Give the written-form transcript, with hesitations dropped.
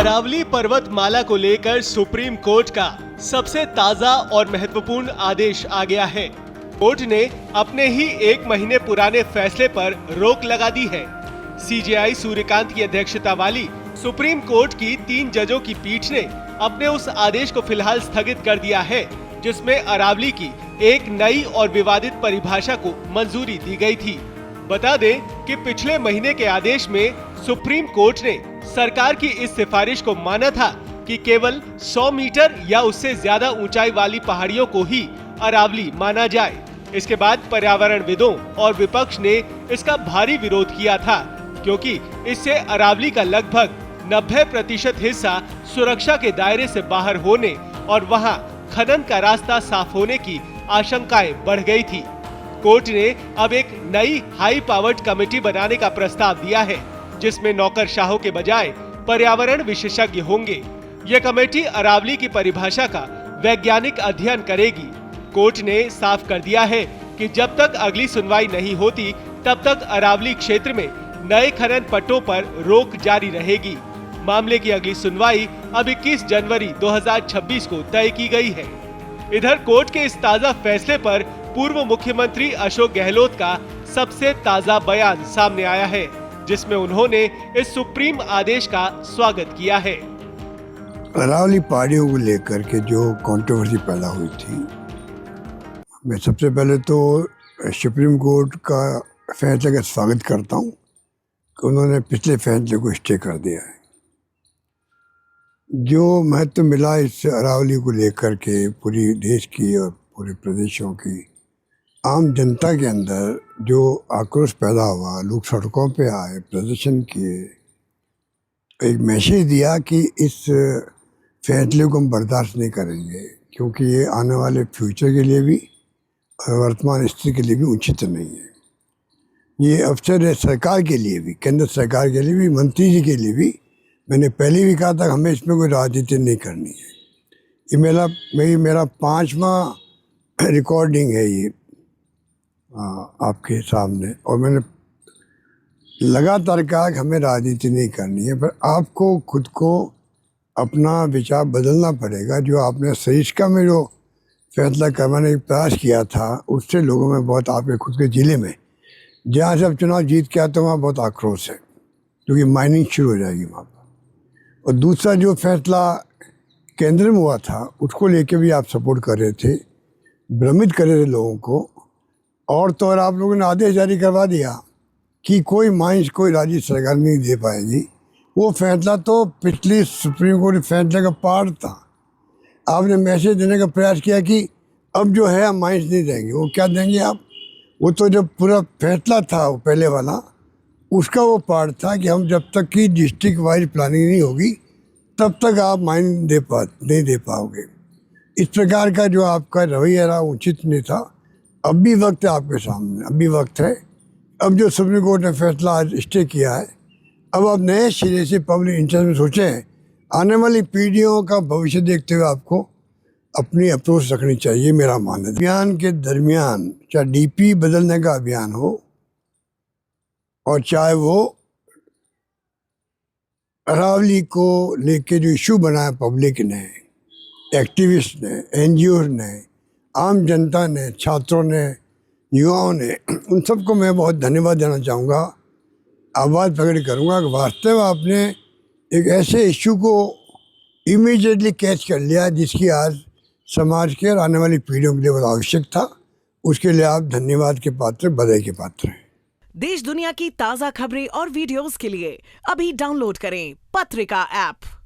अरावली पर्वतमाला को लेकर सुप्रीम कोर्ट का सबसे ताजा और महत्वपूर्ण आदेश आ गया है। कोर्ट ने अपने ही 1 महीने पुराने फैसले पर रोक लगा दी है। सीजेआई सूर्यकांत की अध्यक्षता वाली सुप्रीम कोर्ट की 3 जजों की पीठ ने अपने उस आदेश को फिलहाल स्थगित कर दिया है, जिसमें अरावली की एक नई और विवादित परिभाषा को मंजूरी दी गई थी। बता दें कि पिछले महीने के आदेश में सुप्रीम कोर्ट ने सरकार की इस सिफारिश को माना था कि केवल 100 मीटर या उससे ज्यादा ऊंचाई वाली पहाड़ियों को ही अरावली माना जाए। इसके बाद पर्यावरणविदों और विपक्ष ने इसका भारी विरोध किया था, क्योंकि इससे अरावली का लगभग 90% हिस्सा सुरक्षा के दायरे से बाहर होने और वहां खनन का रास्ता साफ होने की आशंकाएं बढ़ गई थी। कोर्ट ने अब एक नई हाई पावर्ड कमेटी बनाने का प्रस्ताव दिया है, जिसमें नौकरशाहों के बजाय पर्यावरण विशेषज्ञ होंगे। यह कमेटी अरावली की परिभाषा का वैज्ञानिक अध्ययन करेगी। कोर्ट ने साफ कर दिया है कि जब तक अगली सुनवाई नहीं होती, तब तक अरावली क्षेत्र में नए खनन पट्टों पर रोक जारी रहेगी। मामले की अगली सुनवाई अब 21 जनवरी 2026 को तय की गई है। इधर कोर्ट के इस ताजा फैसले पर पूर्व मुख्यमंत्री अशोक गहलोत का सबसे ताजा बयान सामने आया है, जिसमें उन्होंने इस सुप्रीम आदेश का स्वागत किया है। अरावली पहाड़ियों को लेकर के जो कंट्रोवर्सी पैदा हुई थी, मैं सबसे पहले तो सुप्रीम कोर्ट का फैसले का स्वागत करता हूं कि उन्होंने पिछले फैसले को स्टे कर दिया है। जो महत्व मिला इस अरावली को लेकर के पूरी देश की और पूरे प्रदेशों की आम जनता के अंदर जो आक्रोश पैदा हुआ, लोग सड़कों पे आए, प्रदर्शन किए, एक मैसेज दिया कि इस फैसले को हम बर्दाश्त नहीं करेंगे, क्योंकि ये आने वाले फ्यूचर के लिए भी और वर्तमान स्थिति के लिए भी उचित नहीं है। ये अवसर है सरकार के लिए भी, केंद्र सरकार के लिए भी, मंत्री जी के लिए भी। मैंने पहले भी कहा था कि हमें इसमें कोई राजनीति नहीं करनी है। ये मेरा 5वां रिकॉर्डिंग है ये आपके सामने, और मैंने लगातार कहा कि हमें राजनीति नहीं करनी है, पर आपको खुद को अपना विचार बदलना पड़ेगा। जो आपने सरिस्का में जो फैसला करवाने का प्रयास किया था, उससे लोगों में बहुत, आपके खुद के ज़िले में जहाँ से आप चुनाव जीत के आते हैं वहाँ बहुत आक्रोश है, क्योंकि माइनिंग शुरू हो जाएगी वहाँ पर। और दूसरा जो फैसला केंद्र में हुआ था, उसको लेके भी आप सपोर्ट कर रहे थे, भ्रमित कर रहे थे लोगों को। और तो और आप लोगों ने आदेश जारी करवा दिया कि कोई माइंस कोई राज्य सरकार नहीं दे पाएगी। वो फैसला तो पिछली सुप्रीम कोर्ट फैसले का पार्ट था। आपने मैसेज देने का प्रयास किया कि अब जो है हम माइंस नहीं देंगे। वो क्या देंगे आप? वो तो जब पूरा फैसला था वो पहले वाला, उसका वो पार्ट था कि हम जब तक की डिस्ट्रिक्ट वाइज प्लानिंग नहीं होगी, तब तक आप माइन नहीं दे पाओगे। इस प्रकार का जो आपका रवैया रहा उचित नहीं था। अब भी वक्त है आपके सामने, अब भी वक्त है। अब जो सुप्रीम कोर्ट ने फैसला आज स्टे किया है, अब आप नए सिरे से पब्लिक इंटरेस्ट में सोचें। आने वाली पीढ़ियों का भविष्य देखते हुए आपको अपनी अप्रोच रखनी चाहिए, मेरा मानना है। अभियान के दरमियान चाहे डीपी बदलने का अभियान हो, और चाहे वो अरावली को लेके जो इशू बनाया पब्लिक ने, एक्टिविस्ट ने, एनजीओ ने, आम जनता ने, छात्रों ने, युवाओं ने, उन सबको मैं बहुत धन्यवाद देना चाहूँगा। आवाज़ प्रकट करूँगा कि वास्तव में आपने एक ऐसे इशू को इमीडिएटली कैच कर लिया जिसकी आज समाज के और आने वाली पीढ़ियों के लिए बहुत आवश्यक था। उसके लिए आप धन्यवाद के पात्र, बधाई के पात्र हैं। देश दुनिया की ताज़ा खबरें और वीडियोस के लिए अभी डाउनलोड करें पत्रिका ऐप।